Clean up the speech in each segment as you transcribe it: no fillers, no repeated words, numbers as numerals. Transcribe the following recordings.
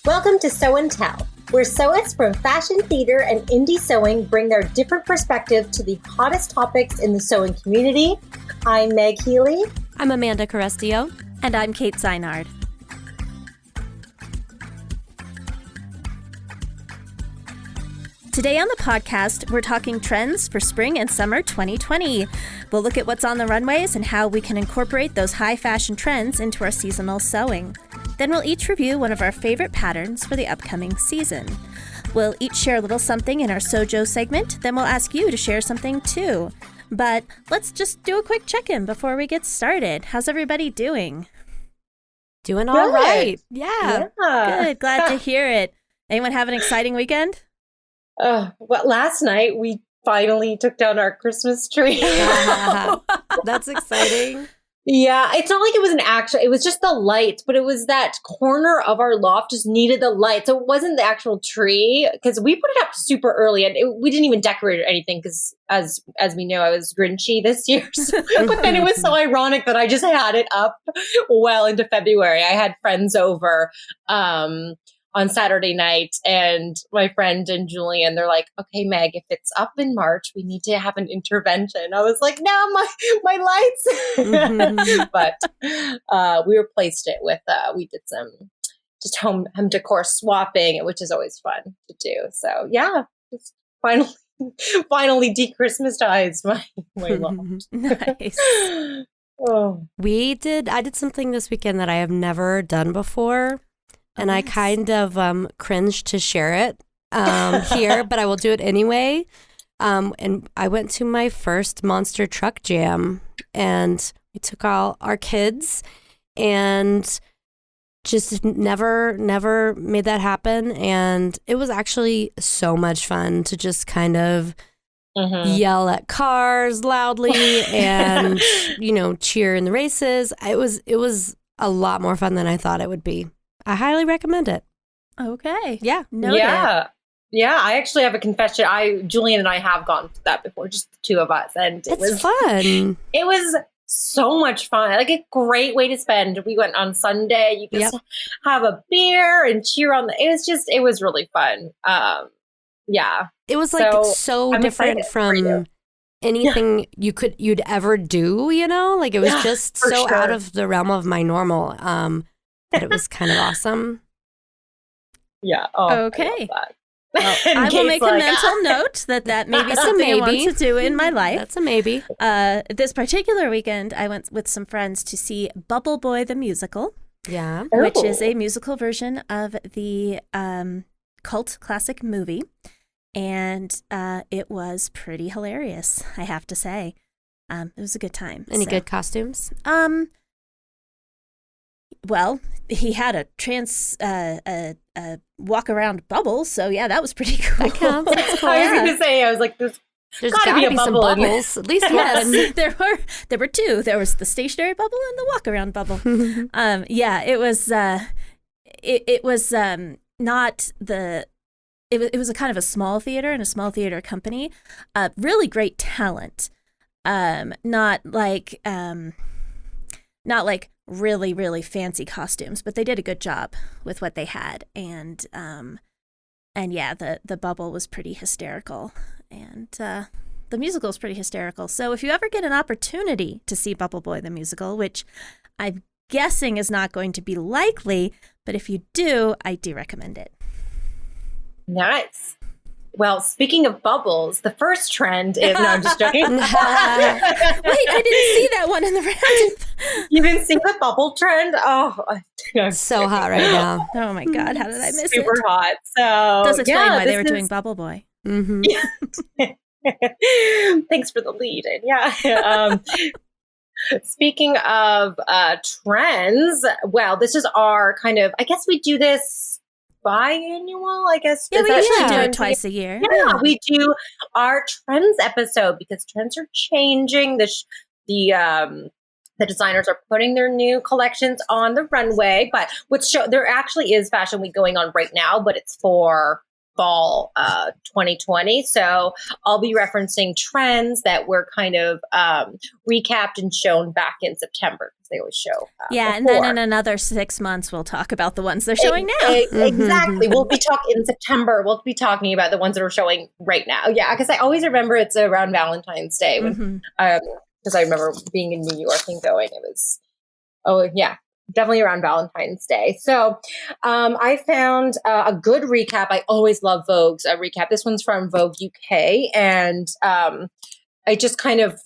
Welcome to Sew and Tell, where sewists from fashion, theater, and indie sewing bring their different perspective to the hottest topics in the sewing community. I'm Meg Healy. I'm Amanda Carestio. And I'm Kate Seinard. Today on the podcast, we're talking trends for spring and summer 2020. We'll look at what's on the runways and how we can incorporate those high fashion trends into our seasonal sewing. Then we'll each review one of our favorite patterns for the upcoming season. We'll each share a little something in our SewJo segment, then we'll ask you to share something too. But let's just do a quick check-in before we get started. How's everybody doing? Doing all right. Yeah. Good. Glad to hear it. Anyone have an exciting weekend? Well, last night we finally took down our Christmas tree. That's exciting. Yeah, it's not like it was it was just the lights, but it was that corner of our loft just needed the light. So it wasn't the actual tree because we put it up super early and we didn't even decorate or anything because as we know, I was Grinchy this year. But then it was so ironic that I just had it up well into February. I had friends over on Saturday night and my friend and Julian, they're like, okay, Meg, if it's up in March, we need to have an intervention. I was like, no, my lights. But we replaced it with, we did some just home decor swapping, which is always fun to do. So yeah, just finally de-Christmasized my loft. Nice. Oh. I did something this weekend that I have never done before. And I kind of cringed to share it here, but I will do it anyway. And I went to my first monster truck jam, and we took all our kids, and just never made that happen. And it was actually so much fun to just kind of yell at cars loudly and cheer in the races. It was a lot more fun than I thought it would be. I highly recommend it. Okay. Yeah. Noted. Yeah. I actually have a confession. Julian and I have gone to that before, just the two of us. And it was fun. It was so much fun. Like a great way to spend. We went on Sunday. You could have a beer and cheer on it was really fun. Yeah. It was like so different from anything you'd ever do, Like it was just so out of the realm of my normal. But it was kind of awesome. Yeah. Okay. Well, I will make a mental note that may be something I want to do in my life. That's a maybe. This particular weekend, I went with some friends to see Bubble Boy the Musical. Yeah. Which is a musical version of the cult classic movie. And it was pretty hilarious, I have to say. It was a good time. Any good costumes? Well, he had a walk around bubble, so yeah, that was pretty cool. That counts. That's cool. I was going to say, I was like, there's gotta be some bubbles. At least one. There were two. There was the stationary bubble and the walk around bubble. Yeah, it was. It was not the. It was a kind of a small theater and a small theater company. Really great talent. Not like really, really fancy costumes, but they did a good job with what they had. And yeah, the bubble was pretty hysterical, and the musical is pretty hysterical. So if you ever get an opportunity to see Bubble Boy the musical, which I'm guessing is not going to be likely, but if you do, I do recommend it. Nice. Well, speaking of bubbles, the first trend is... No, I'm just joking. Wait, I didn't see that one in the round. You didn't see the bubble trend? Oh, it's so hot right now. Oh my God, how did I miss it? Super hot. So does explain why they were doing Bubble Boy. Mm-hmm. Thanks for the lead in. Yeah. Speaking of trends, well, this is our kind of... I guess we do this biannual, I guess. Yeah, we usually do it twice a year. Yeah, we do our trends episode because trends are changing. The designers are putting their new collections on the runway, but there actually is Fashion Week going on right now, but it's for fall 2020. So I'll be referencing trends that were kind of recapped and shown back in September, because they always show and before. then in another 6 months, we'll talk about the ones they're showing now. Exactly. We'll be talking in September. We'll be talking about the ones that are showing right now. Yeah, because I always remember it's around Valentine's Day when, because I remember being in New York and going. It was, definitely around Valentine's Day. So I found a good recap. I always love Vogue's recap. This one's from Vogue UK, and I just kind of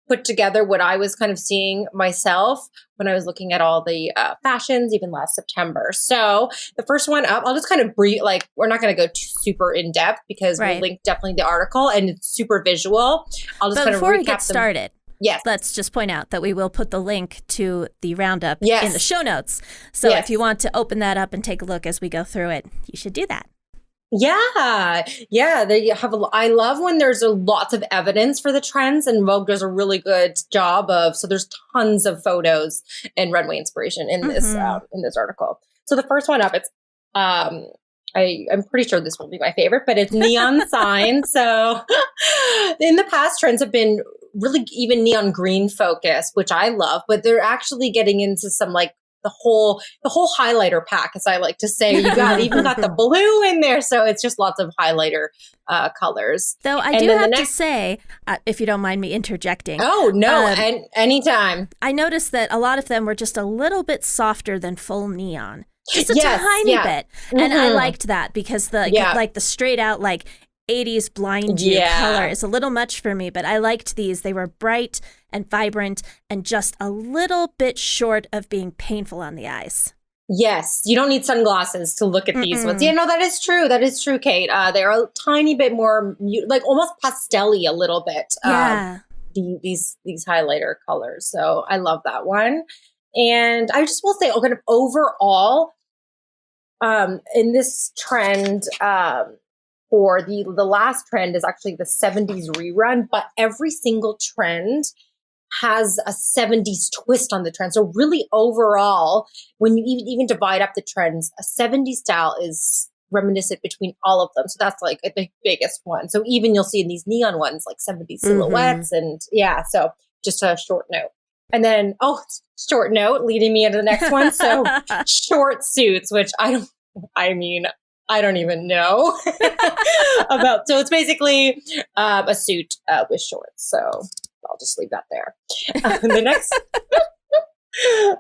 put together what I was kind of seeing myself when I was looking at all the fashions, even last September. So the first one up, I'll just kind of brief, like, we're not going to go super in depth because we'll link definitely the article, and it's super visual. I'll just kind of recap before we get started, yes, let's just point out that we will put the link to the roundup in the show notes. So if you want to open that up and take a look as we go through it, you should do that. Yeah. They have. I love when there's lots of evidence for the trends, and Vogue does a really good job of. So there's tons of photos and runway inspiration in this article. So the first one up, it's I'm pretty sure this will be my favorite, but it's neon signs. So in the past, trends have been really even neon green focused, which I love, but they're actually getting into some like the whole highlighter pack, as I like to say. You even got the blue in there, so it's just lots of highlighter colors. Though I do have to say, if you don't mind me interjecting. Oh no, anytime. I noticed that a lot of them were just a little bit softer than full neon. Just a tiny bit. And I liked that because the straight out like 80s blind you color is a little much for me, but I liked these. They were bright and vibrant and just a little bit short of being painful on the eyes. Yes, you don't need sunglasses to look at these ones. Yeah, no, that is true. That is true, Kate. They're a tiny bit more, like almost pastel-y a little bit. These highlighter colors. So I love that one. And I just will say, kind of overall, in this trend, for the last trend is actually the 70s rerun, but every single trend has a 70s twist on the trend. So really overall, when you even divide up the trends, a 70s style is reminiscent between all of them. So that's like the biggest one. So even you'll see in these neon ones, like 70s silhouettes and so just a short note. And then, short note leading me into the next one. So short suits, which I don't even know about. So it's basically a suit with shorts. So I'll just leave that there.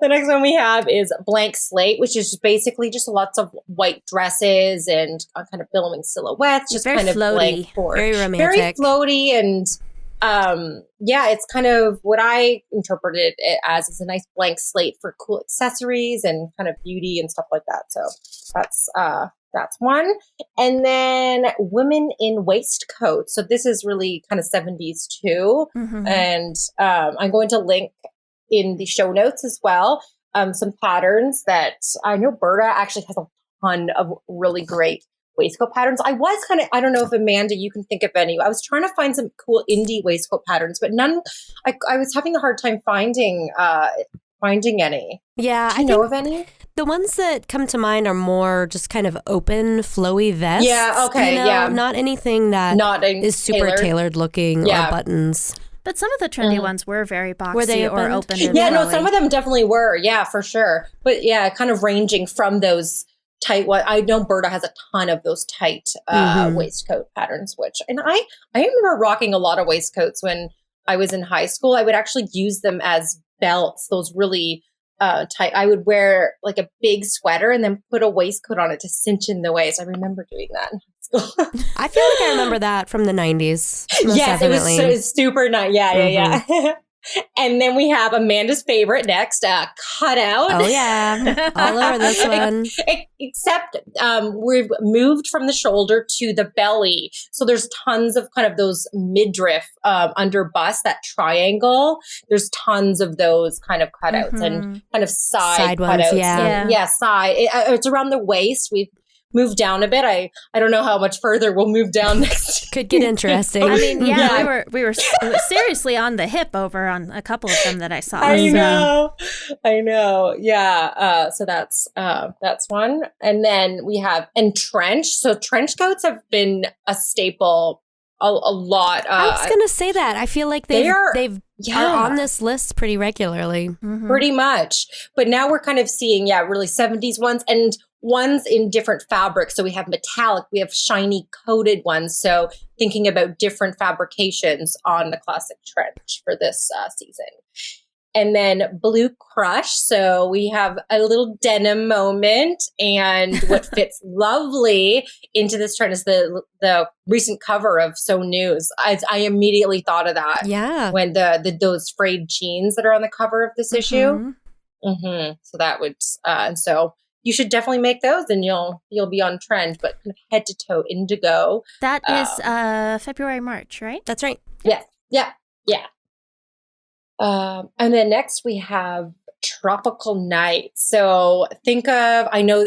The next one we have is Blank Slate, which is basically just lots of white dresses and kind of billowing silhouettes, just very kind of floaty, blank for very romantic, very floaty, and it's kind of what I interpreted it as is a nice blank slate for cool accessories and kind of beauty and stuff like that. So that's one. And then women in waistcoats. So this is really kind of 70s too. And I'm going to link in the show notes as well some patterns that I know Berta actually has a ton of really great waistcoat patterns. I don't know if Amanda, you can think of any. I was trying to find some cool indie waistcoat patterns, but none, I was having a hard time finding any. Yeah. Do you know of any? The ones that come to mind are more just kind of open, flowy vests. Yeah, okay, Not anything that is super tailored looking or buttons. But some of the trendy ones were very boxy or open. Yeah, no, some of them definitely were. Yeah, for sure. But yeah, kind of ranging from those tight one. I know Berta has a ton of those tight waistcoat patterns, and I remember rocking a lot of waistcoats when I was in high school. I would actually use them as belts, those really tight. I would wear like a big sweater and then put a waistcoat on it to cinch in the waist. I remember doing that in high school. I feel like I remember that from the 90s. Yes, definitely. It was super nice. Yeah. And then we have Amanda's favorite next, cutout. Oh, yeah. All over this one. Except we've moved from the shoulder to the belly. So there's tons of kind of those midriff under bust, that triangle. There's tons of those kind of cutouts and kind of side cutouts. Ones, yeah. Side. It's around the waist. move down a bit. I don't know how much further we'll move down next. Could get interesting. I mean, we were seriously on the hip over on a couple of them that I saw. I know. Yeah. So that's one. And then we have trench. So trench coats have been a staple a lot. I was going to say that. I feel like they are on this list pretty regularly. Mm-hmm. Pretty much. But now we're kind of seeing, really 70s ones and ones in different fabrics. So we have metallic, we have shiny coated ones. So thinking about different fabrications on the classic trench for this season. And then blue crush. So we have a little denim moment, and what fits lovely into this trend is the recent cover of So News. I immediately thought of that. Yeah. When those frayed jeans that are on the cover of this issue. Mm-hmm. So that would, and so you should definitely make those, and you'll be on trend. But kind of head to toe indigo. That is February, March, right? That's right. Yes. Yeah. And then next we have Tropical Night. So think of, I know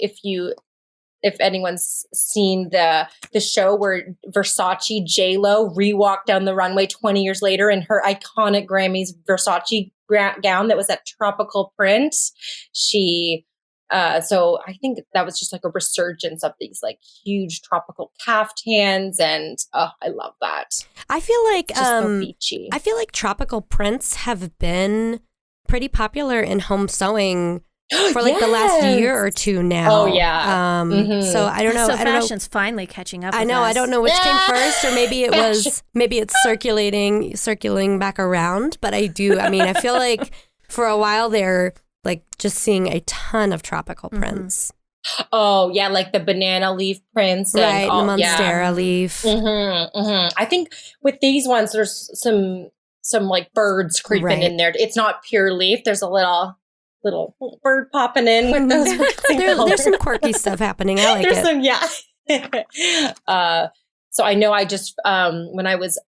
if anyone's seen the show where Versace J-Lo re-walked down the runway 20 years later in her iconic Grammys Versace gown that was that tropical print. So I think that was just like a resurgence of these like huge tropical caftans, and I love that. I feel like so beachy. I feel like tropical prints have been pretty popular in home sewing for like the last year or two now. Oh yeah. So I don't know. So I don't fashion's finally catching up. I know. Us. I don't know which came first, or maybe it's circulating back around. But I feel like for a while there, like just seeing a ton of tropical prints. Oh yeah, like the banana leaf prints, and the monstera leaf. I think with these ones, there's some like birds creeping in there. It's not pure leaf. There's a little bird popping in with those. There's some quirky stuff happening. I like there's it. So I know I just when I was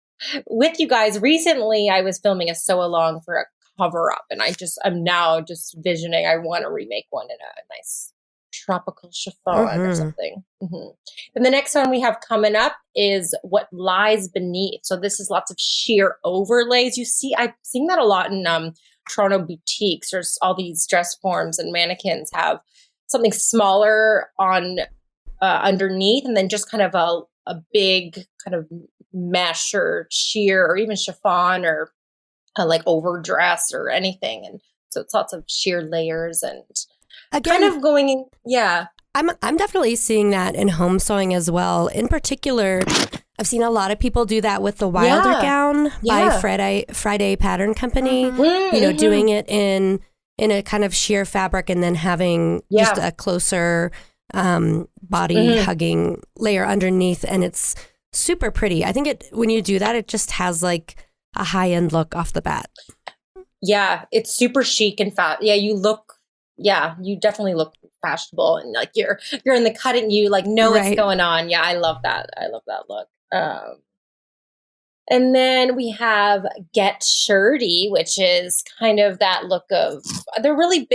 with you guys recently, I was filming a sew along for a cover up, and I'm now just visioning I want to remake one in a nice tropical chiffon or something. And the next one we have coming up is What Lies Beneath. So this is lots of sheer overlays. I'm seeing that a lot in Toronto boutiques. There's all these dress forms and mannequins have something smaller on underneath, and then just kind of a big kind of mesh or sheer or even chiffon or like overdress or anything. And so it's lots of sheer layers and again, kind of going in. Yeah. I'm definitely seeing that in home sewing as well. In particular, I've seen a lot of people do that with the Wilder gown by Friday Pattern Company, doing it in a kind of sheer fabric and then having just a closer body hugging layer underneath. And it's super pretty. I think when you do that, it just has like a high-end look off the bat. Yeah, it's super chic and fat. Yeah, you definitely look fashionable, and like you're in the cutting, you like know what's going on. Yeah, I love that. I love that look. And then we have Get Shirty, which is kind of that look of, they're really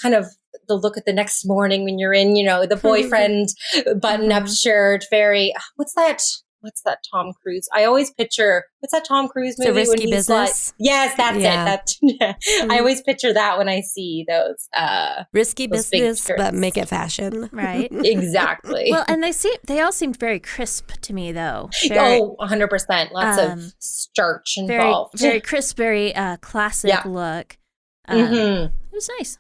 kind of the look at the next morning when you're in, the boyfriend button-up shirt, very, what's that Tom Cruise? I always picture, what's that Tom Cruise movie? It's a Risky Business. Yes, that's it. I always picture that when I see those. Risky Business, but make it fashion. Right. Exactly. Well, and they all seemed very crisp to me, though. 100%. Lots of starch involved. Very crisp, very classic look. It was nice.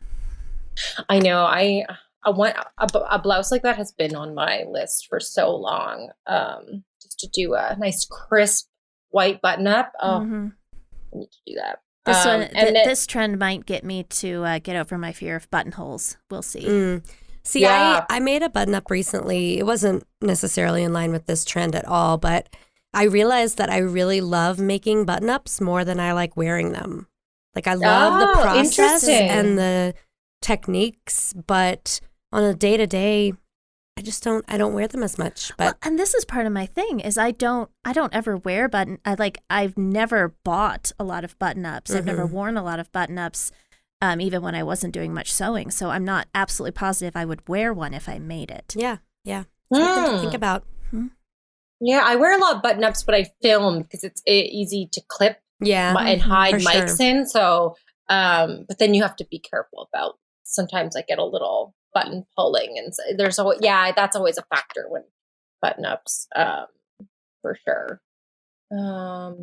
I know. I want a blouse like that has been on my list for so long. Just to do a nice crisp white button up. I need to do that. This trend might get me to get over my fear of buttonholes. We'll see. See, I made a button up recently. It wasn't necessarily in line with this trend at all, but I realized that I really love making button ups more than I like wearing them. Like I love the process and the techniques, but on a day-to-day, I don't wear them as much. But and this is part of my thing is I don't ever wear I've never bought a lot of button-ups. I've never worn a lot of button-ups, even when I wasn't doing much sewing. So I'm not absolutely positive I would wear one if I made it. Yeah. Yeah. Something to think about. Yeah, I wear a lot of button-ups, but I film because it's easy to clip and hide mics in. So, but then you have to be careful about, sometimes I get a little button pulling, and so there's always, that's always a factor when button-ups, for sure. What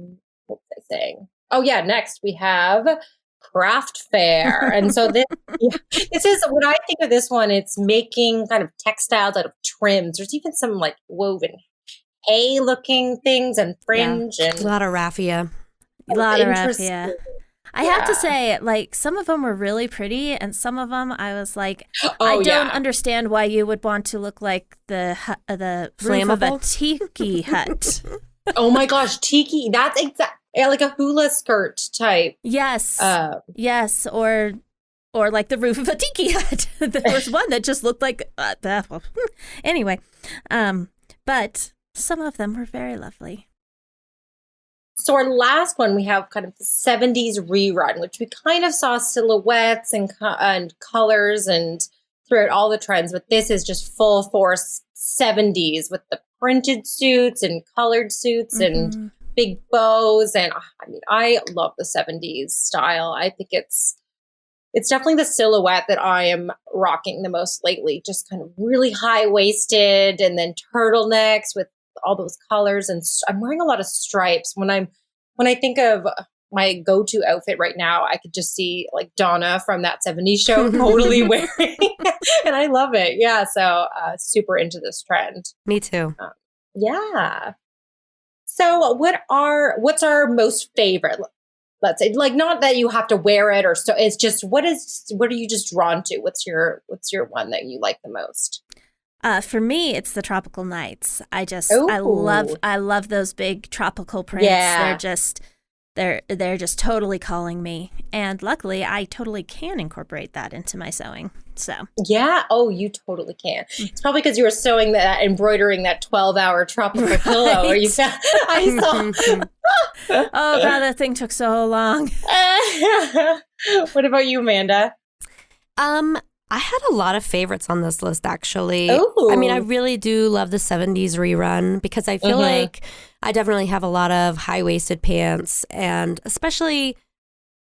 was I saying? Oh yeah, next we have craft fair. And so this is, when I think of this one, it's making kind of textiles out of trims. There's even some like woven hay looking things and fringe and a lot of raffia. I have to say, like, some of them were really pretty, and some of them I was like, I don't understand why you would want to look like the roof of a tiki hut. Oh my gosh, tiki! That's like a hula skirt type. Yes, yes, or like the roof of a tiki hut. There was one that just looked like anyway, but some of them were very lovely. So our last one, we have kind of the 70s rerun, which we kind of saw silhouettes and colors and throughout all the trends, but this is just full force 70s with the printed suits and colored suits and big bows. And I mean, I love the 70s style. I think it's definitely the silhouette that I am rocking the most lately. Just kind of really high-waisted and then turtlenecks with all those colors. And I'm wearing a lot of stripes. When I think of my go-to outfit right now, I could just see like Donna from that 70s show totally wearing, and I love it. Yeah. So super into this trend. Me too. Yeah. So what's our most favorite? Let's say, like, not that you have to wear it or so. It's just, what are you just drawn to? What's your one that you like the most? For me, it's the tropical nights. I love those big tropical prints. Yeah. They're just totally calling me. And luckily, I totally can incorporate that into my sewing. So yeah. Oh, you totally can. It's probably because you were embroidering that 12-hour tropical pillow. Or I saw. Oh God, that thing took so long. What about you, Amanda? I had a lot of favorites on this list, actually. Ooh. I mean, I really do love the 70s rerun because I feel like I definitely have a lot of high-waisted pants, and especially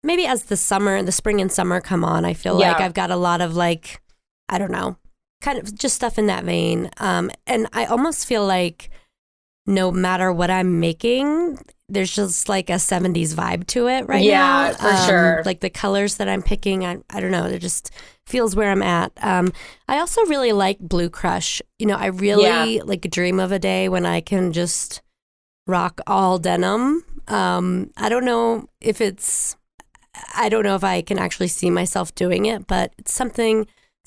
maybe as the spring and summer come on, I feel like I've got a lot of, like, I don't know, kind of just stuff in that vein. And I almost feel like no matter what I'm making, there's just like a 70s vibe to it now. Yeah, for sure. Like the colors that I'm picking, I don't know, it just feels where I'm at. I also really like Blue Crush. You know, I really like dream of a day when I can just rock all denim. I don't know if I can actually see myself doing it, but it's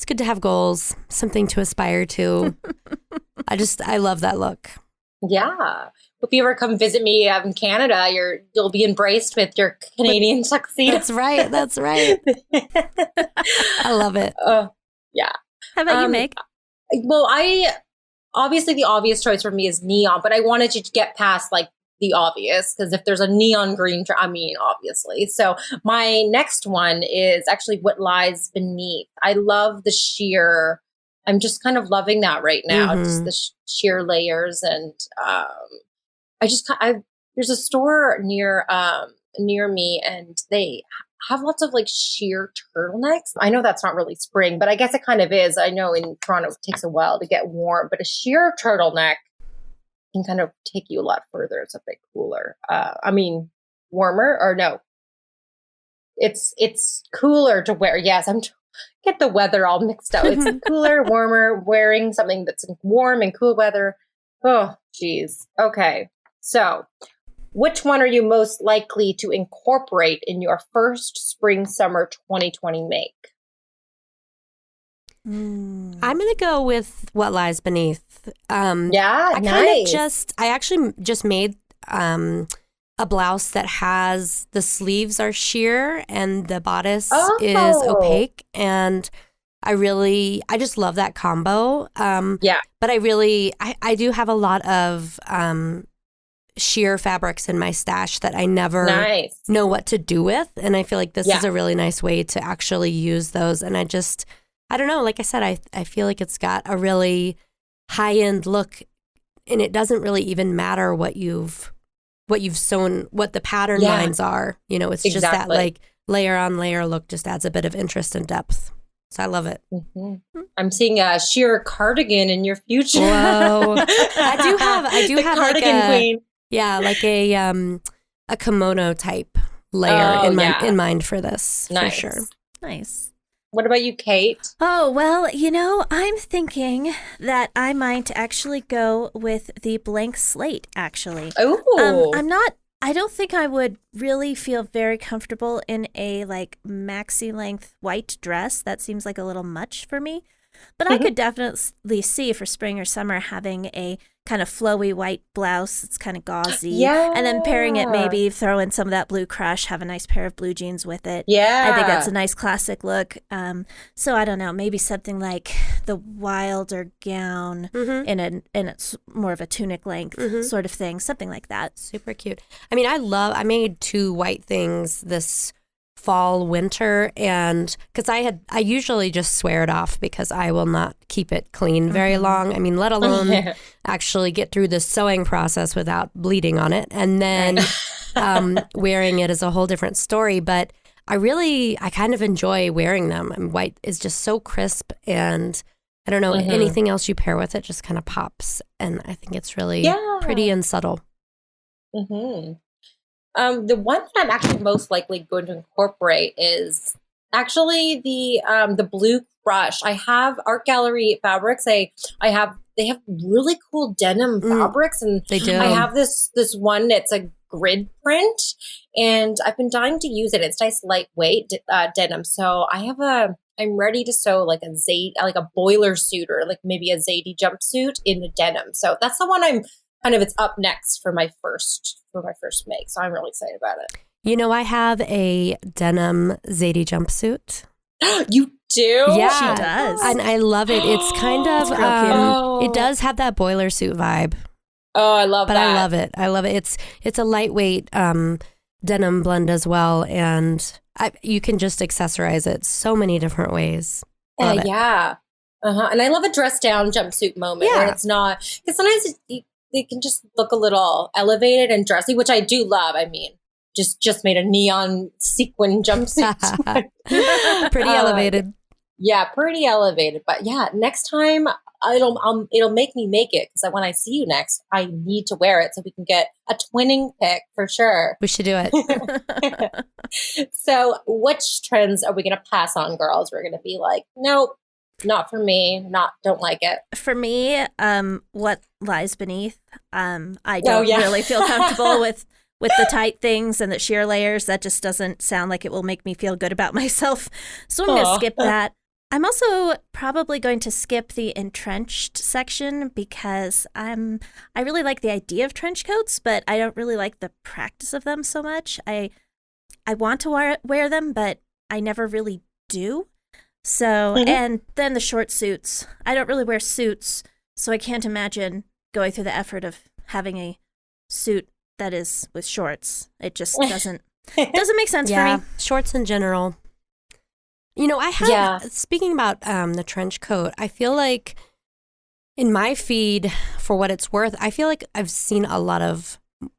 good to have goals, something to aspire to. I love that look. Yeah. If you ever come visit me in Canada, you'll be embraced with your Canadian tuxedo. That's right. I love it. Yeah. How about you, Meg? Well, obviously the obvious choice for me is neon, but I wanted you to get past like the obvious, because if there's a neon green, obviously. So my next one is actually What Lies Beneath. I love the sheer. I'm just kind of loving that right now. Just the sheer layers, and there's a store near me, and they have lots of like sheer turtlenecks. I know that's not really spring, but I guess it kind of is. I know in Toronto it takes a while to get warm, but a sheer turtleneck can kind of take you a lot further. It's a bit cooler. Warmer, or no? It's cooler to wear. Yes, get the weather all mixed up. It's cooler, warmer, wearing something that's warm and cool weather. Oh, geez. Okay. So which one are you most likely to incorporate in your first spring-summer 2020 make? I'm going to go with What Lies Beneath. Nice. I actually just made a blouse that has the sleeves are sheer and the bodice is opaque, and I just love that combo. But I do have a lot of sheer fabrics in my stash that I never know what to do with, and I feel like this is a really nice way to actually use those. And I don't know, like I said, I feel like it's got a really high-end look, and it doesn't really even matter what you've sewn, what the pattern lines are. You know, it's just that like layer on layer look just adds a bit of interest and depth. So I love it. Mm-hmm. I'm seeing a sheer cardigan in your future. Whoa. I do have cardigan like queen. Yeah, like a kimono type layer in mind for this, for sure. Nice. What about you, Kate? Oh, well, I'm thinking that I might actually go with the blank slate, actually. Oh. I don't think I would really feel very comfortable in a like maxi length white dress. That seems like a little much for me. But I could definitely see for spring or summer having a kind of flowy white blouse. It's kind of gauzy. Yeah. And then pairing it, maybe throw in some of that blue crush, have a nice pair of blue jeans with it. Yeah. I think that's a nice classic look. So I don't know, maybe something like the wilder gown in it's more of a tunic length sort of thing, something like that. Super cute. I mean, I made 2 white things this fall, winter, and because I usually just swear it off because I will not keep it clean very long. I mean, let alone actually get through the sewing process without bleeding on it. And then wearing it is a whole different story. But I kind of enjoy wearing them. I mean, white is just so crisp, and I don't know, anything else you pair with it just kind of pops. And I think it's really pretty and subtle. Mm-hmm. The one that I'm actually most likely going to incorporate is actually the blue crush. I have Art Gallery fabrics. They have really cool denim fabrics, and they do. I have this one. It's a grid print, and I've been dying to use it. It's nice, lightweight denim. So I'm ready to sew like a boiler suit or like maybe a Zadie jumpsuit in the denim. So that's the one it's up next for my first make. So I'm really excited about it. You know, I have a denim Zadie jumpsuit. You do? Yeah. She does. And I love it. It's kind of, it does have that boiler suit vibe. Oh, I love that. But I love it. It's a lightweight denim blend as well. And you can just accessorize it so many different ways. Love it. Yeah. And I love a dress down jumpsuit moment where it's not, because sometimes they can just look a little elevated and dressy, which I do love. I mean, just made a neon sequin jumpsuit. Pretty elevated. Yeah, pretty elevated. But yeah, next time it'll make me make it, because when I see you next, I need to wear it so we can get a twinning pic for sure. We should do it. So which trends are we going to pass on, girls? We're going to be like, nope. Not for me. Don't like it. For me, what lies beneath, I don't really feel comfortable with the tight things and the sheer layers. That just doesn't sound like it will make me feel good about myself. So I'm going to skip that. I'm also probably going to skip the entrenched section because I really like the idea of trench coats, but I don't really like the practice of them so much. I want to wear them, but I never really do. So, and then the short suits. I don't really wear suits, so I can't imagine going through the effort of having a suit that is with shorts. It just doesn't make sense for me. Shorts in general. You know, I have, speaking about the trench coat, I feel like in my feed, for what it's worth, I feel like I've seen a lot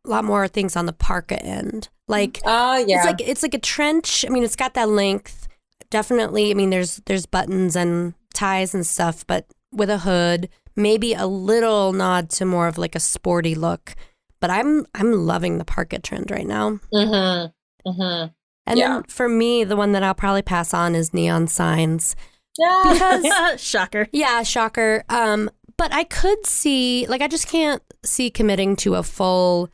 more things on the parka end. Like, it's like a trench. I mean, it's got that length. Definitely, I mean, there's buttons and ties and stuff, but with a hood, maybe a little nod to more of like a sporty look. But I'm loving the parka trend right now. And then for me, the one that I'll probably pass on is neon signs. Because shocker. Yeah, shocker. But I could see, like, I just can't see committing to a full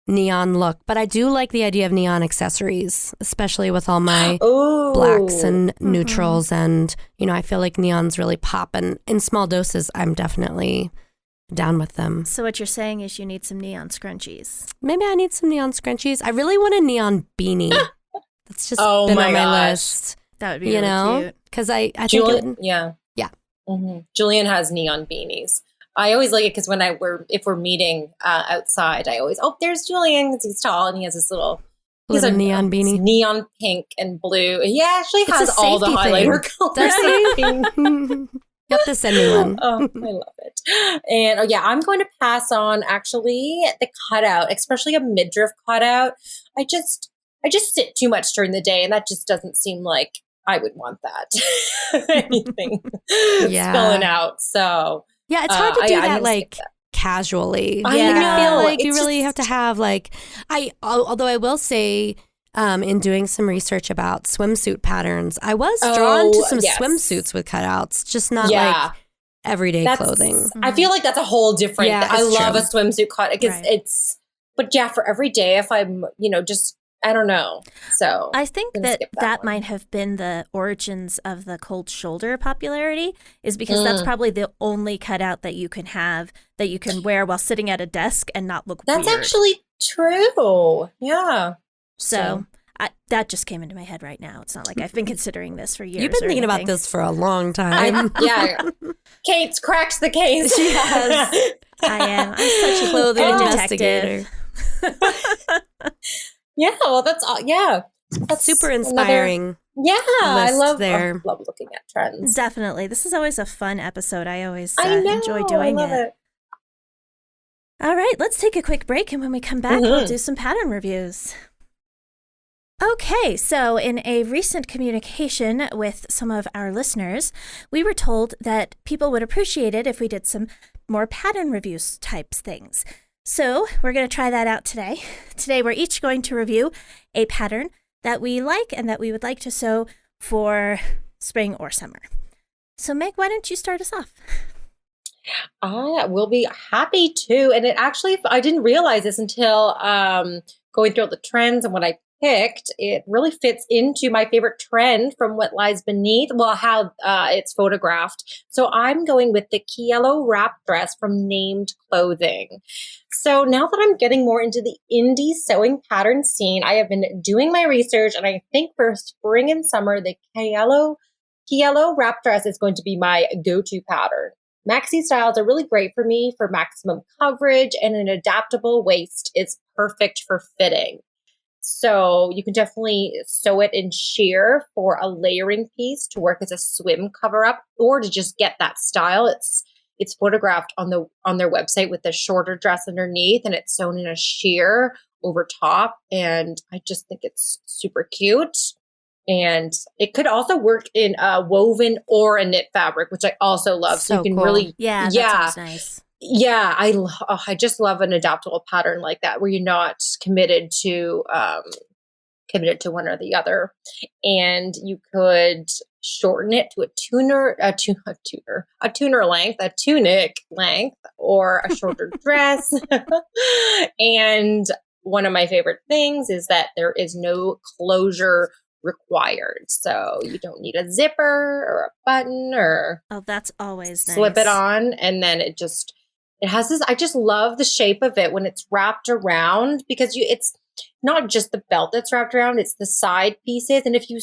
neon look, but I do like the idea of neon accessories, especially with all my blacks and neutrals. And, you know, I feel like neons really pop, and in small doses, I'm definitely down with them. So what you're saying is you need some neon scrunchies. Maybe I need some neon scrunchies. I really want a neon beanie. That's just been on my list. That would be really cute. Because I think Yeah. Julian has neon beanies. I always like it because if we're meeting outside, I always, there's Julian, because he's tall and he has this little neon beanie, neon pink and blue. He actually has all the highlighter colors. You have to send me one. Oh, I love it. And yeah, I'm going to pass on actually the cutout, especially a midriff cutout. I just sit too much during the day, and that just doesn't seem like I would want that. Anything spilling out. So yeah, it's hard to do that like casually. I feel know. like you really have to have like although I will say in doing some research about swimsuit patterns, I was drawn to some swimsuits with cutouts, just not like everyday clothing. I feel like that's a whole different. I love a swimsuit cut because it's. But yeah, for every day, if I'm just I don't know. So I think that might have been the origins of the cold shoulder popularity, is because that's probably the only cutout that you can have that you can wear while sitting at a desk and not look weird. That's actually true. Yeah. So that just came into my head right now. It's not like I've been considering this for years. You've been thinking about this for a long time. Kate's cracked the case. She has. I am. I'm such a clothing investigator. Yeah, well, that's all. Yeah, that's super inspiring. I love looking at trends. Definitely, this is always a fun episode. I always enjoy doing it. All right, let's take a quick break, and when we come back, we'll do some pattern reviews. Okay, so in a recent communication with some of our listeners, we were told that people would appreciate it if we did some more pattern reviews types things. So we're going to try that out today. Today, we're each going to review a pattern that we like and that we would like to sew for spring or summer. So Meg, why don't you start us off? I will be happy to. And it actually, I didn't realize this until going through all the trends and what I picked. It really fits into my favorite trend from What Lies Beneath. Well, how it's photographed. So I'm going with the Kielo wrap dress from Named Clothing. So now that I'm getting more into the indie sewing pattern scene, I have been doing my research, and I think for spring and summer, the Kielo wrap dress is going to be my go-to pattern. Maxi styles are really great for me for maximum coverage, and an adaptable waist is perfect for fitting. So you can definitely sew it in sheer for a layering piece to work as a swim cover up, or to just get that style. It's photographed on their website with the shorter dress underneath, and it's sewn in a sheer over top. And I just think it's super cute. And it could also work in a woven or a knit fabric, which I also love. So you can cool. really, that sounds nice. Yeah, I just love an adaptable pattern like that, where you're not committed to one or the other, and you could shorten it to a tunic length, or a shorter dress. And one of my favorite things is that there is no closure required, so you don't need a zipper or a button or that's always nice. Slip it on, and then it has this. I just love the shape of it when it's wrapped around, because it's not just the belt that's wrapped around, it's the side pieces. And if you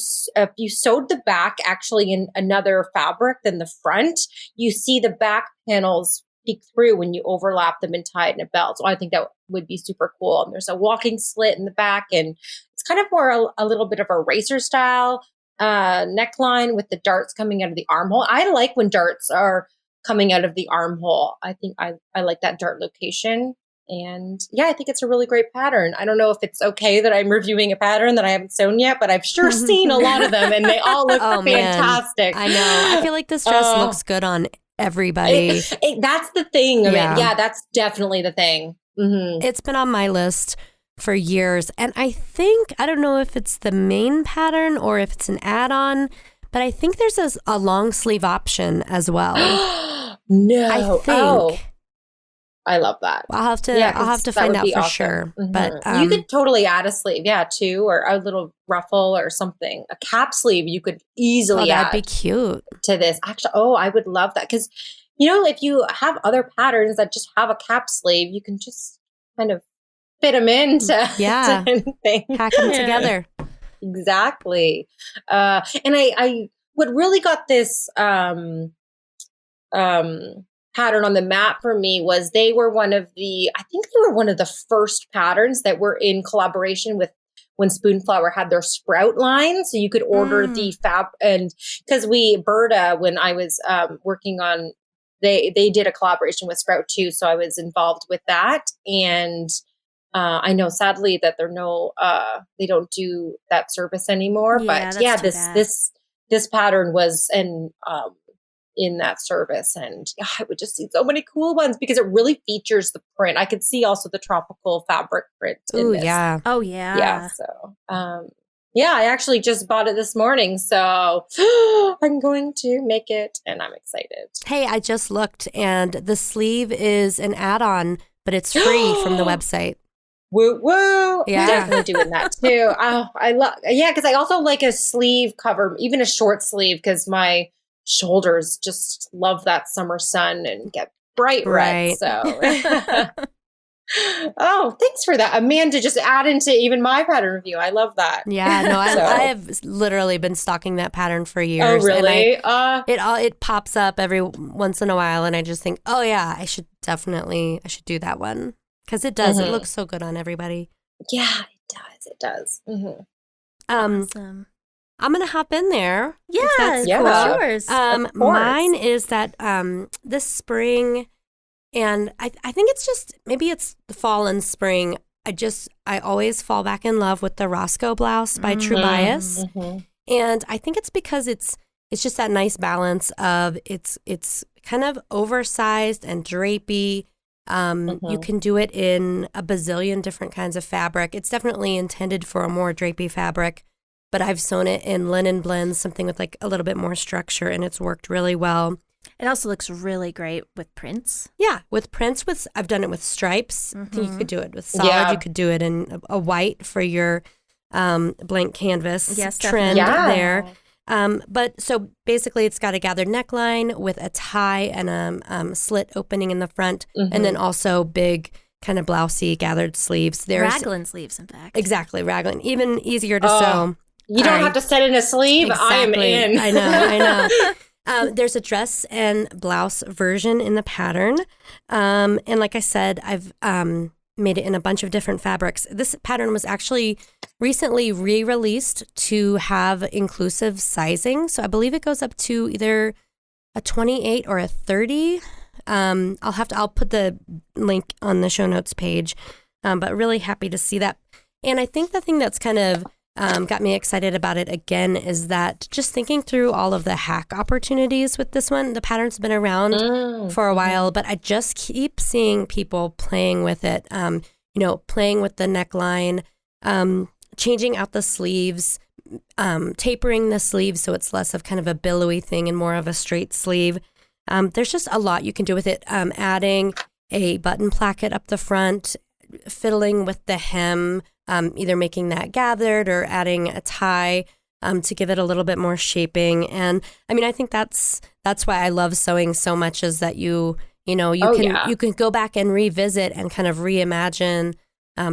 sewed the back actually in another fabric than the front, you see the back panels peek through when you overlap them and tie it in a belt. So I think that would be super cool. And there's a walking slit in the back, and it's kind of more a little bit of a racer style neckline with the darts coming out of the armhole. I like when darts are coming out of the armhole. I think I like that dart location. And yeah, I think it's a really great pattern. I don't know if it's okay that I'm reviewing a pattern that I haven't sewn yet, but I've sure seen a lot of them, and they all look fantastic. Man. I know. I feel like this dress looks good on everybody. That's the thing. Yeah, that's definitely the thing. Mm-hmm. It's been on my list for years. And I don't know if it's the main pattern or if it's an add-on, but I think there's a long sleeve option as well. No. I think. I love that. I'll have to find out for sure. Mm-hmm. But you could totally add a sleeve, too, or a little ruffle or something. A cap sleeve you could easily add. That'd be cute to this. Actually, I would love that, because if you have other patterns that just have a cap sleeve, you can just kind of fit them into to anything. Hack them together. Exactly. And I what really got this pattern on the map for me was they were one of the first patterns that were in collaboration with when Spoonflower had their Sprout line. So you could order the fab, and because Berta, when I was working on, they did a collaboration with Sprout too. So I was involved with that. And I know sadly that they don't do that service anymore, but this pattern was in that service, and I would just see so many cool ones because it really features the print. I could see also the tropical fabric print. Oh yeah. Oh yeah. Yeah. So, I actually just bought it this morning, so I'm going to make it, and I'm excited. Hey, I just looked, and the sleeve is an add-on, but it's free from the website. Woo woo! Yeah, definitely doing that too. Oh, I love. Yeah, because I also like a sleeve cover, even a short sleeve, because my shoulders just love that summer sun and get bright red. So, oh, thanks for that, Amanda. Just add into even my pattern review. I love that. Yeah, no, I have literally been stalking that pattern for years. Oh, really? And it pops up every once in a while, and I just think, oh yeah, I should do that one. Because it does. It looks so good on everybody. Yeah, it does. It does. Mm-hmm. Awesome. I'm going to hop in there. Yeah, yours. Mine is that this spring, and I think it's just, maybe it's the fall and spring. I always fall back in love with the Rosco Blouse by True Bias. Mm-hmm. And I think it's because it's just that nice balance of it's kind of oversized and drapey. You can do it in a bazillion different kinds of fabric. It's definitely intended for a more drapey fabric, but I've sewn it in linen blends, something with like a little bit more structure, and it's worked really well. It also looks really great with prints. Yeah, with prints. I've done it with stripes. I think you could do it with solid. Yeah. You could do it in a white for your blank canvas trend there. But so basically it's got a gathered neckline with a tie and a slit opening in the front, and then also big kind of blousey gathered sleeves. Raglan sleeves, in fact. Exactly, raglan. Even easier to sew. You don't have to set in a sleeve. Exactly. I am in. I know. There's a dress and blouse version in the pattern. And like I said, I've made it in a bunch of different fabrics. This pattern was actually recently re-released to have inclusive sizing. So I believe it goes up to either a 28 or a 30. I'll put the link on the show notes page, but really happy to see that. And I think the thing that's kind of got me excited about it again is that just thinking through all of the hack opportunities with this one, the pattern's been around for a while, but I just keep seeing people playing with it, playing with the neckline, changing out the sleeves, tapering the sleeves so it's less of kind of a billowy thing and more of a straight sleeve. There's just a lot you can do with it, adding a button placket up the front, fiddling with the hem, either making that gathered or adding a tie to give it a little bit more shaping. And I mean, I think that's why I love sewing so much, is that you can go back and revisit and kind of reimagine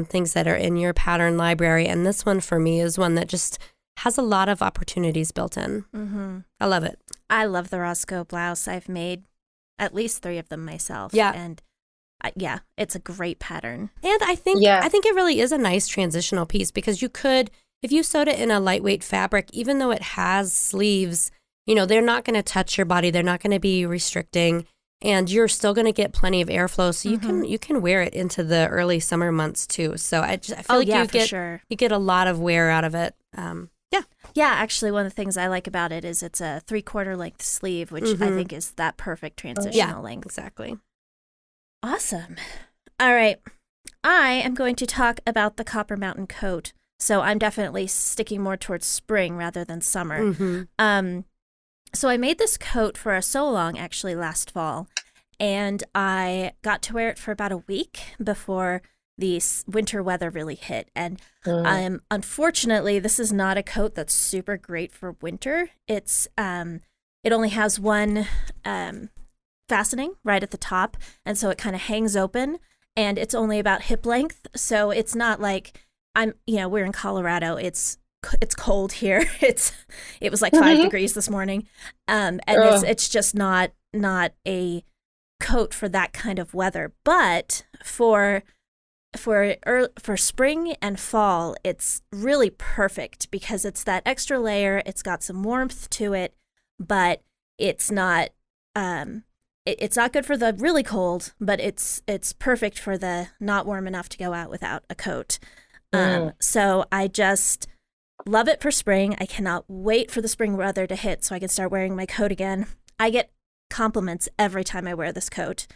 things that are in your pattern library. And this one for me is one that just has a lot of opportunities built in. Mm-hmm. I love it. I love the Rosco blouse. I've made at least 3 of them myself. Yeah. And it's a great pattern. And I think it really is a nice transitional piece, because you could, if you sewed it in a lightweight fabric, even though it has sleeves, they're not going to touch your body. They're not going to be restricting, and you're still going to get plenty of airflow. So you can wear it into the early summer months too. So I feel you get a lot of wear out of it. Yeah, actually, one of the things I like about it is it's a 3/4 length sleeve, which I think is that perfect transitional length. Exactly. Awesome. All right. I am going to talk about the Copper Mountain coat. So I'm definitely sticking more towards spring rather than summer. Mm-hmm. So I made this coat for a sew-along actually last fall, and I got to wear it for about a week before the winter weather really hit. And unfortunately, this is not a coat that's super great for winter. It only has one fastening right at the top, and so it kind of hangs open, and it's only about hip length. So it's not like we're in Colorado. It's cold here. It was like 5 degrees this morning, and it's just not a coat for that kind of weather. But for for spring and fall, it's really perfect because it's that extra layer. It's got some warmth to it, but it's not it's not good for the really cold, but it's perfect for the not warm enough to go out without a coat. So I just love it for spring. I cannot wait for the spring weather to hit so I can start wearing my coat again. I get compliments every time I wear this coat.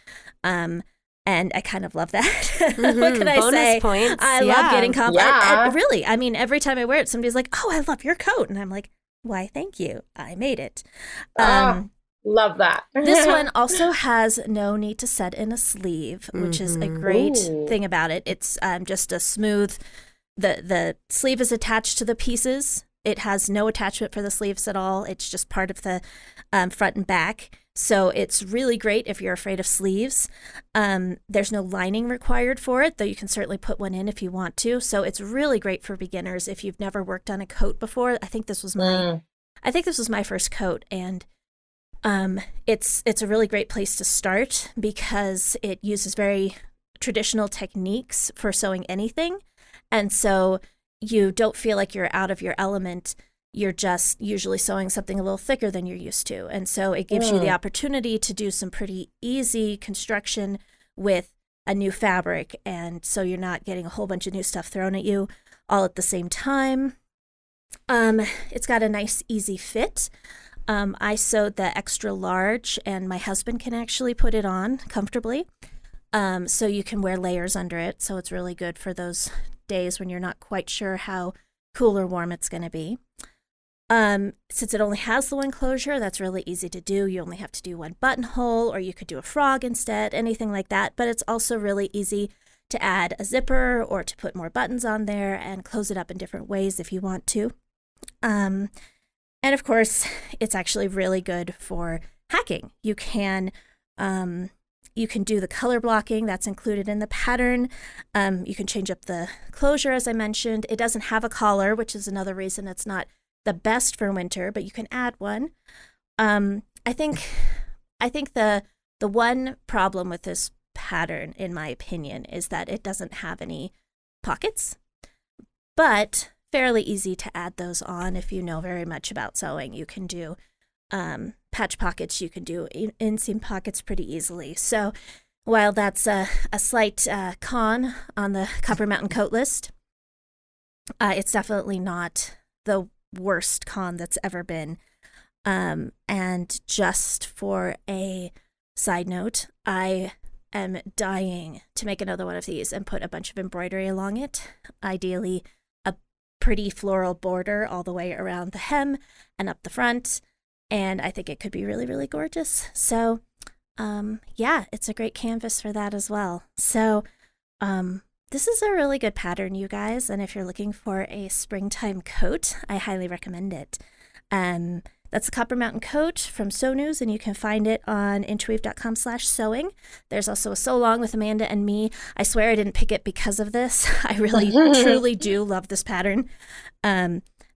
And I kind of love that. What can I Bonus say? Points. I love getting compliments. Yeah. Really, I mean, every time I wear it, somebody's like, "Oh, I love your coat," and I'm like, "Why? Thank you. I made it." Love that. This one also has no need to set in a sleeve, which is a great thing about it. It's just a smooth. The sleeve is attached to the pieces. It has no attachment for the sleeves at all. It's just part of the front and back. So it's really great if you're afraid of sleeves. There's no lining required for it, though you can certainly put one in if you want to. So it's really great for beginners if you've never worked on a coat before. I think this was my first coat, and it's a really great place to start because it uses very traditional techniques for sewing anything, and so you don't feel like you're out of your element. You're just usually sewing something a little thicker than you're used to. And so it gives you the opportunity to do some pretty easy construction with a new fabric. And so you're not getting a whole bunch of new stuff thrown at you all at the same time. It's got a nice, easy fit. I sewed the extra large, and my husband can actually put it on comfortably. So you can wear layers under it. So it's really good for those days when you're not quite sure how cool or warm it's going to be. Since it only has the one closure, that's really easy to do. You only have to do one buttonhole, or you could do a frog instead, anything like that. But it's also really easy to add a zipper or to put more buttons on there and close it up in different ways if you want to. And of course, it's actually really good for hacking. You can do the color blocking that's included in the pattern. You can change up the closure, as I mentioned. It doesn't have a collar, which is another reason it's not the best for winter, but you can add one. I think the one problem with this pattern, in my opinion, is that it doesn't have any pockets, but fairly easy to add those on if you know very much about sewing. You can do patch pockets, you can do inseam pockets pretty easily. So while that's a slight con on the Copper Mountain coat list, it's definitely not the worst con that's ever been. And just for a side note, I am dying to make another one of these and put a bunch of embroidery along it. Ideally, a pretty floral border all the way around the hem and up the front. And I think it could be really, really gorgeous. So, yeah, it's a great canvas for that as well. So, this is a really good pattern, you guys, and if you're looking for a springtime coat, I highly recommend it. That's a Copper Mountain coat from Sew News, and you can find it on interweave.com/sewing. There's also a Sew Along with Amanda and me. I swear I didn't pick it because of this. I really, truly do love this pattern.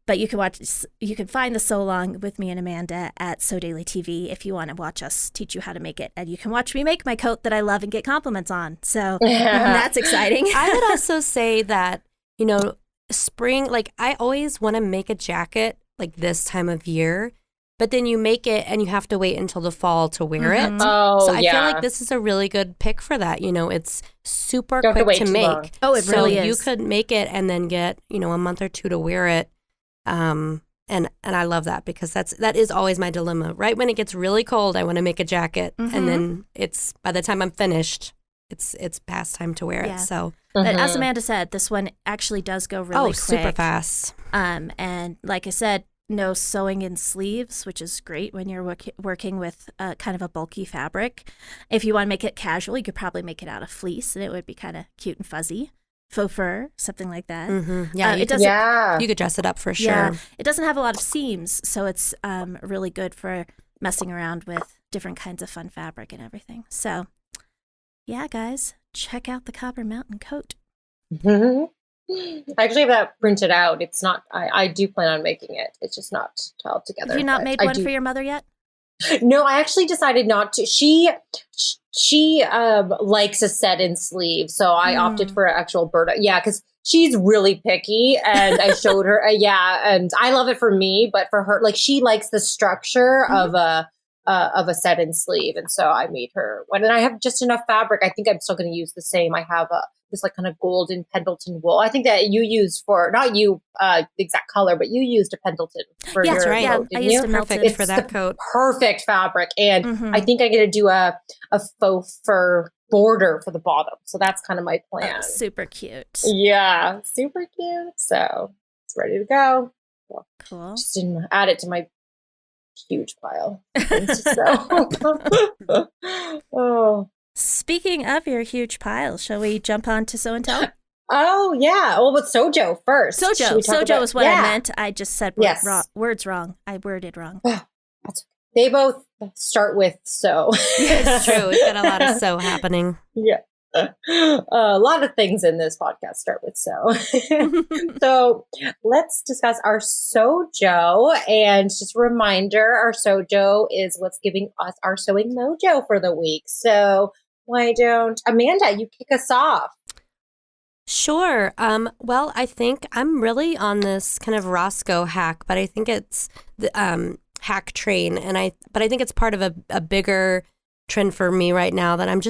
But you can find the Sew Along with me and Amanda at Sew Daily TV if you want to watch us teach you how to make it. And you can watch me make my coat that I love and get compliments on. So that's exciting. I would also say that, spring, like I always want to make a jacket like this time of year, but then you make it and you have to wait until the fall to wear it. Oh, so I feel like this is a really good pick for that. It's super Don't have quick to wait to too make. long. Oh, it really is. You could make it and then get, a month or two to wear it. And I love that because that is always my dilemma. Right when it gets really cold, I want to make a jacket, and then by the time I'm finished, it's past time to wear it. So, but as Amanda said, this one actually does go really quick. Super fast. And like I said, no sewing in sleeves, which is great when you're working with kind of a bulky fabric. If you want to make it casual, you could probably make it out of fleece, and it would be kind of cute and fuzzy. Faux fur, something like that. Yeah, you could dress it up for sure. Yeah, it doesn't have a lot of seams, so it's really good for messing around with different kinds of fun fabric and everything. So, yeah, guys, check out the Copper Mountain coat. I actually have that printed out. It's not. I do plan on making it. It's just not all together. Have you not made one for your mother yet? No, I actually decided not to. She likes a set-in sleeve, so I opted for an actual bird. Yeah, because she's really picky, and I showed her. And I love it for me, but for her, like she likes the structure of a set-in sleeve, and so I made her one. And I have just enough fabric. I think I'm still going to use the same. I have this like kind of golden Pendleton wool. I think that you used for not you the exact color, but you used a Pendleton for your right. coat, I didn't used you? a melted Perfect for that coat. Perfect fabric, and I think I'm going to do a faux fur border for the bottom. So that's kind of my plan. Oh, super cute. Yeah, super cute. So it's ready to go. Well, Cool. just didn't add it to my huge pile. So. Oh. Speaking of your huge pile, shall we jump on to Sew and Tell? Oh, yeah. Well, with SewJo first. SewJo is what I meant. I just said words wrong. I worded wrong. They both start with sew. It's true. We've got a lot of sew happening. Yeah. A lot of things in this podcast start with sew. So let's discuss our SewJo. And just a reminder, our SewJo is what's giving us our sewing mojo for the week. So why don't, Amanda, you kick us off? Sure. Well, I think I'm really on this kind of Roscoe hack, but I think it's the hack train. But I think it's part of a bigger trend for me right now that I'm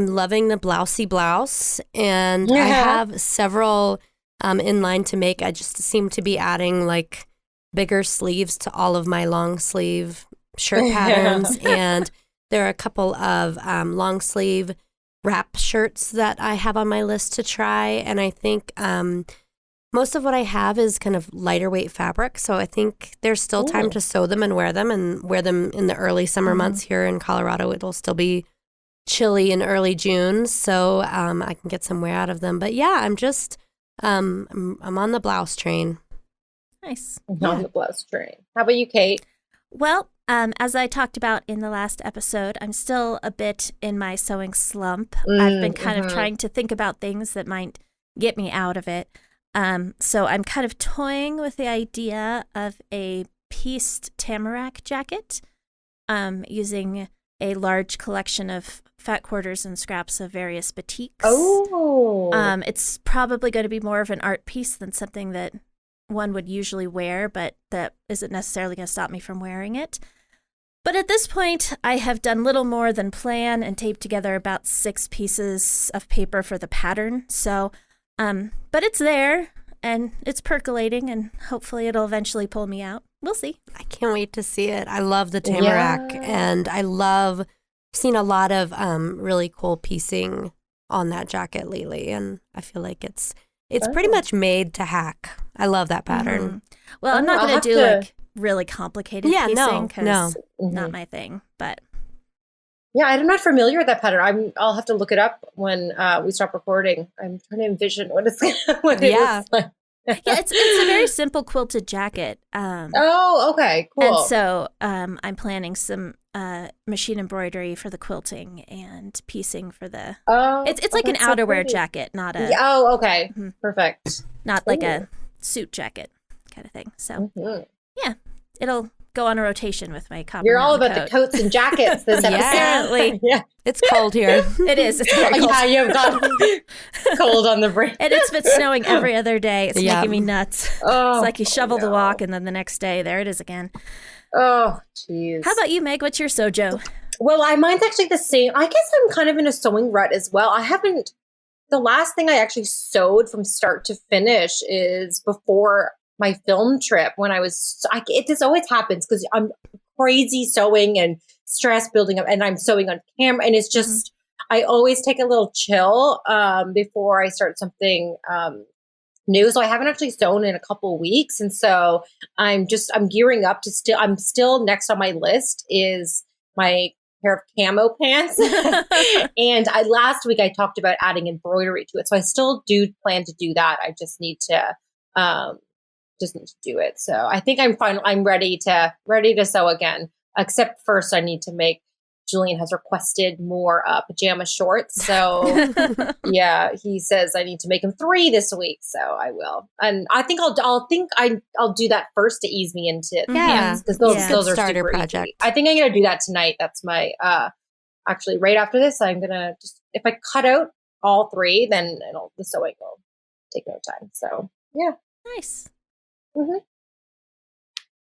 loving the blousey blouse, and I have several in line to make. I just seem to be adding like bigger sleeves to all of my long sleeve shirt patterns, and there are a couple of long sleeve wrap shirts that I have on my list to try, and I think most of what I have is kind of lighter weight fabric, so I think there's still time to sew them and wear them in the early summer months here in Colorado. It'll still be chilly in early June, so I can get some wear out of them. But yeah, I'm just I'm on the blouse train. Nice. On the blouse train. How about you, Kate? Well, as I talked about in the last episode, I'm still a bit in my sewing slump. I've been kind of trying to think about things that might get me out of it. So I'm kind of toying with the idea of a pieced tamarack jacket, using a large collection of fat quarters and scraps of various batiks. Oh. It's probably going to be more of an art piece than something that one would usually wear, but that isn't necessarily going to stop me from wearing it. But at this point, I have done little more than plan and taped together about 6 pieces of paper for the pattern. So, but it's there and it's percolating, and hopefully it'll eventually pull me out. We'll see. I can't wait to see it. I love the tamarack, and I've seen a lot of really cool piecing on that jacket lately, and I feel like it's pretty much made to hack. I love that pattern. Well, I'm not going to do like really complicated piecing because no. not my thing, but yeah, I'm not familiar with that pattern. I'll have to look it up when we stop recording. I'm trying to envision what it looks like. Yeah, it's a very simple quilted jacket. Oh, okay, cool. And so I'm planning some machine embroidery for the quilting and piecing for the. Oh, it's like an outerwear jacket, not a. Oh, okay, perfect. Not like a suit jacket kind of thing. So yeah, it'll go on a rotation with my copper. You're all about the coats and jackets this episode. Apparently. Yeah. It's cold here. It is. It's very cold. Yeah, you've got cold on the brain. And it's been snowing every other day. It's making me nuts. Oh, it's like you shovel the walk and then the next day, there it is again. Oh, jeez. How about you, Meg? What's your SewJo? Well, mine's actually the same. I guess I'm kind of in a sewing rut as well. The last thing I actually sewed from start to finish is before my film trip when this always happens because I'm crazy sewing and stress building up, and I'm sewing on camera, and it's just I always take a little chill before I start something new. So I haven't actually sewn in a couple weeks, and so I'm gearing up to I'm still next on my list is my pair of camo pants. And last week I talked about adding embroidery to it, so I still do plan to do that. I just need to do it. So I think I'm fine. I'm ready to sew again. Except first, I need to make. Julian has requested more pajama shorts. So yeah, he says I need to make him 3 this week. So I will, and I think I'll do that first to ease me into pants because those are starter super project. easy. I think I'm gonna do that tonight. That's my actually right after this, I'm going to just, if I cut out all 3, then the sewing will take no time. So yeah. Nice. Mm-hmm.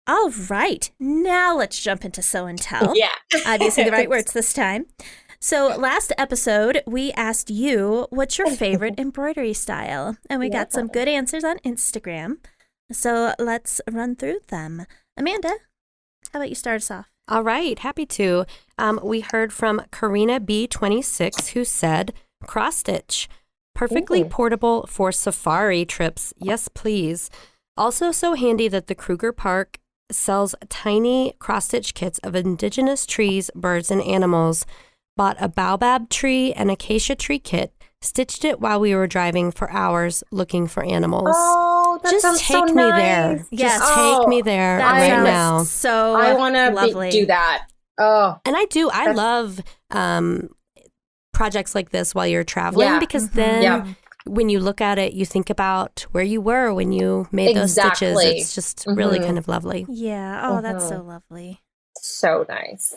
All right. Now let's jump into Sew and Tell. Yeah. Obviously the right words this time. So last episode, we asked you, what's your favorite embroidery style? And we got some good answers on Instagram. So let's run through them. Amanda, how about you start us off? All right, happy to. We heard from Karina B26, who said, cross stitch, perfectly portable for safari trips. Yes, please. Also so handy that the Kruger Park sells tiny cross-stitch kits of indigenous trees, birds, and animals. Bought a baobab tree and acacia tree kit, stitched it while we were driving for hours looking for animals. Oh, that just sounds take so me nice. there. Yes. Just take me there right now. So I want lovely. to do that. Oh, And I do. I love projects like this while you're traveling because then when you look at it, you think about where you were when you made those stitches. It's just really kind of lovely. Yeah. Oh, that's so lovely. So nice.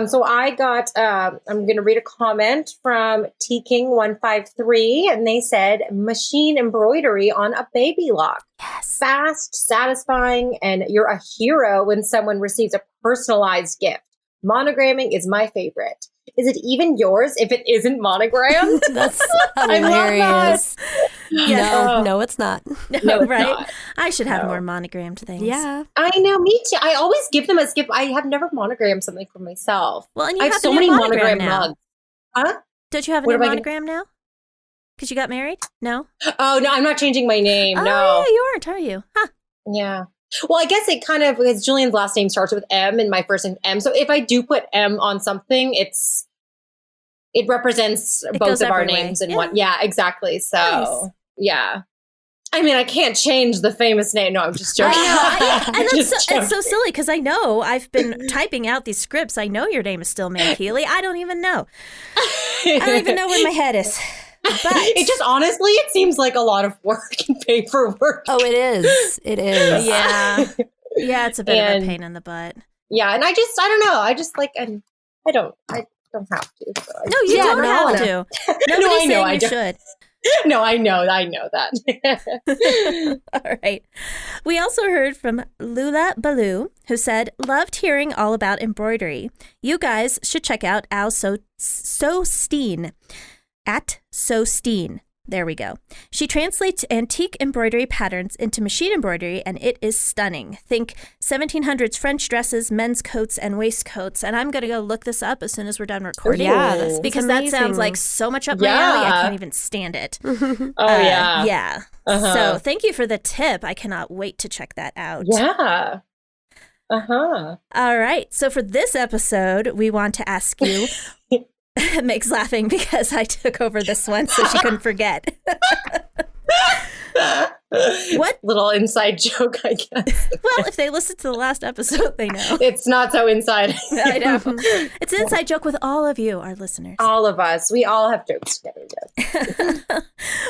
So I got, I'm going to read a comment from tking153, and they said, machine embroidery on a baby lock. Yes. Fast, satisfying, and you're a hero when someone receives a personalized gift. Monogramming is my favorite. Is it even yours if it isn't monogrammed? That's hilarious. No, it's not. No, it's right? not. I should have more monogrammed things. Yeah. I know, me too. I always give them as gift. I have never monogrammed something for myself. Well, and you I have have so a new many monogram monogram now. mugs. Huh? Don't you have a What new am I monogram now? Because you got married? No? Oh, no, I'm not changing my name. Oh, no. yeah, you aren't, are you? Huh. Yeah. Well, I guess it kind of, because Julian's last name starts with M and my first name M. So if I do put M on something, it represents both goes of our every way. names in Yeah. one. Yeah, exactly. So, Nice. yeah. I mean, I can't change the famous name. No, I'm just joking. I know. And Just it's so silly because I know I've been typing out these scripts. I know your name is still May Keeley. I don't even know. I don't even know where my head is. But it just, honestly, it seems like a lot of work and paperwork. Oh, it is. It is. yeah. Yeah, it's a bit of a pain in the butt. Yeah, and I don't know. I just like, I don't have to. So No, you don't have to. Nobody's know, saying you should. No, I know that. All right. We also heard from Lula Baloo, who said, loved hearing all about embroidery. You guys should check out Al Sosteen at Sosteen. There we go. She translates antique embroidery patterns into machine embroidery, and it is stunning. Think 1700s French dresses, men's coats, and waistcoats. And I'm going to go look this up as soon as we're done recording. Yeah, that's because that sounds like so much up my Yeah. alley. I can't even stand it. Oh, yeah. Yeah. So thank you for the tip. I cannot wait to check that out. Yeah. Uh-huh. All right. So for this episode, we want to ask you. Meg's laughing because I took over this one so she couldn't forget. What little inside joke, I guess. Well, if they listened to the last episode, they know. It's not so inside. I know. It's an inside joke with all of you, our listeners. All of us. We all have jokes together. Yes.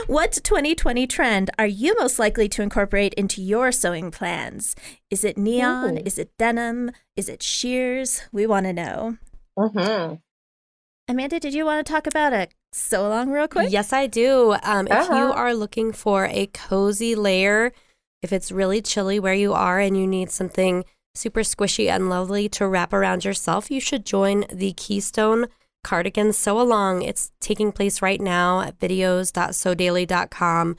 What 2020 trend are you most likely to incorporate into your sewing plans? Is it neon? Ooh. Is it denim? Is it shears? We want to know. Mm-hmm. Amanda, did you want to talk about a sew along real quick? Yes, I do. If you are looking for a cozy layer, if it's really chilly where you are and you need something super squishy and lovely to wrap around yourself, you should join the Keystone Cardigan Sew Along. It's taking place right now at videos.sewdaily.com.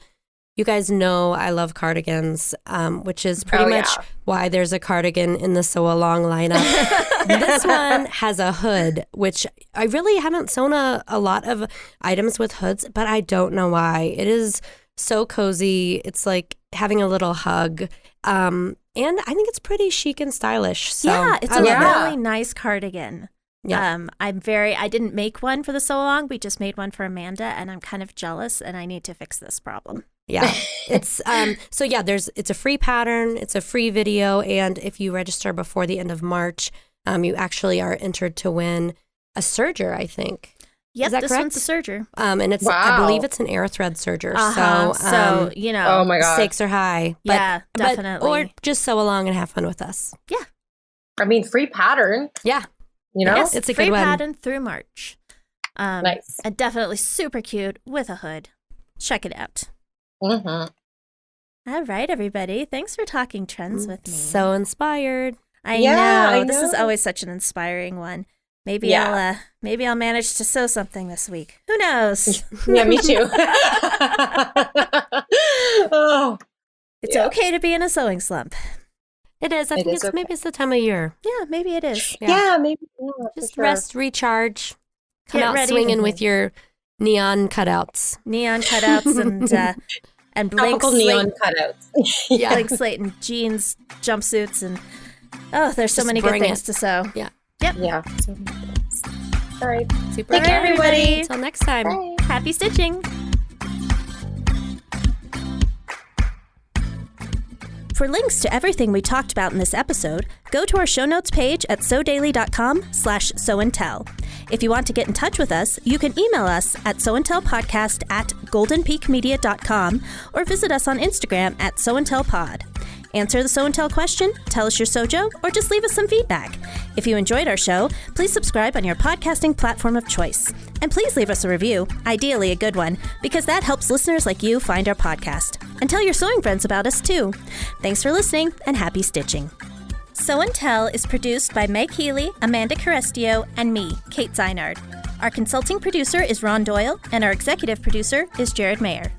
You guys know I love cardigans, which is pretty much why there's a cardigan in the sew along lineup. This one has a hood, which I really haven't sewn a lot of items with hoods, but I don't know why. It is so cozy. It's like having a little hug. And I think it's pretty chic and stylish. So yeah, it's a Yeah. really nice cardigan. Yeah. I didn't make one for the sew along. We just made one for Amanda, and I'm kind of jealous, and I need to fix this problem. Yeah, it's it's a free pattern, it's a free video, and if you register before the end of March, you actually are entered to win a serger, I think. Yep, Is that this correct? one's a serger. And it's I believe it's an air thread serger. So you know, oh my God. stakes are high. But, yeah, definitely. or just sew along and have fun with us. I mean, free pattern. Yeah. You know? Yes, It's a free good one. pattern through March. Nice. And definitely super cute with a hood. Check it out. Mm-hmm. All right, everybody. Thanks for talking trends with me. So inspired. I Yeah, know. I This is know. always such an inspiring one. Maybe I'll manage to sew something this week. Who knows? Yeah, me too. Oh, It's Yeah. okay to be in a sewing slump. It is. I It think is it's okay. maybe it's the time of year. Yeah, maybe it is. yeah, maybe. Yeah, for Just sure. rest, recharge, come Get out ready. swinging with your neon cutouts. Neon cutouts and blank Tropical slate, neon cutouts. Yeah. blank slate and jeans, jumpsuits, and there's so Just many good bring things it. to sew. Yeah. Yeah. All right. Super. Take care, fun. everybody. Until next time. Bye. Happy stitching! For links to everything we talked about in this episode, go to our show notes page at sewdaily.com/sewandtell. If you want to get in touch with us, you can email us at sewandtellpodcast@goldenpeakmedia.com or visit us on Instagram at sewandtellpod. Answer the Sew and Tell question, tell us your SewJo, or just leave us some feedback. If you enjoyed our show, please subscribe on your podcasting platform of choice. And please leave us a review, ideally a good one, because that helps listeners like you find our podcast. And tell your sewing friends about us too. Thanks for listening, and happy stitching. Sew and Tell is produced by Meg Healy, Amanda Carestio, and me, Kate Zeinard. Our consulting producer is Ron Doyle, and our executive producer is Jared Mayer.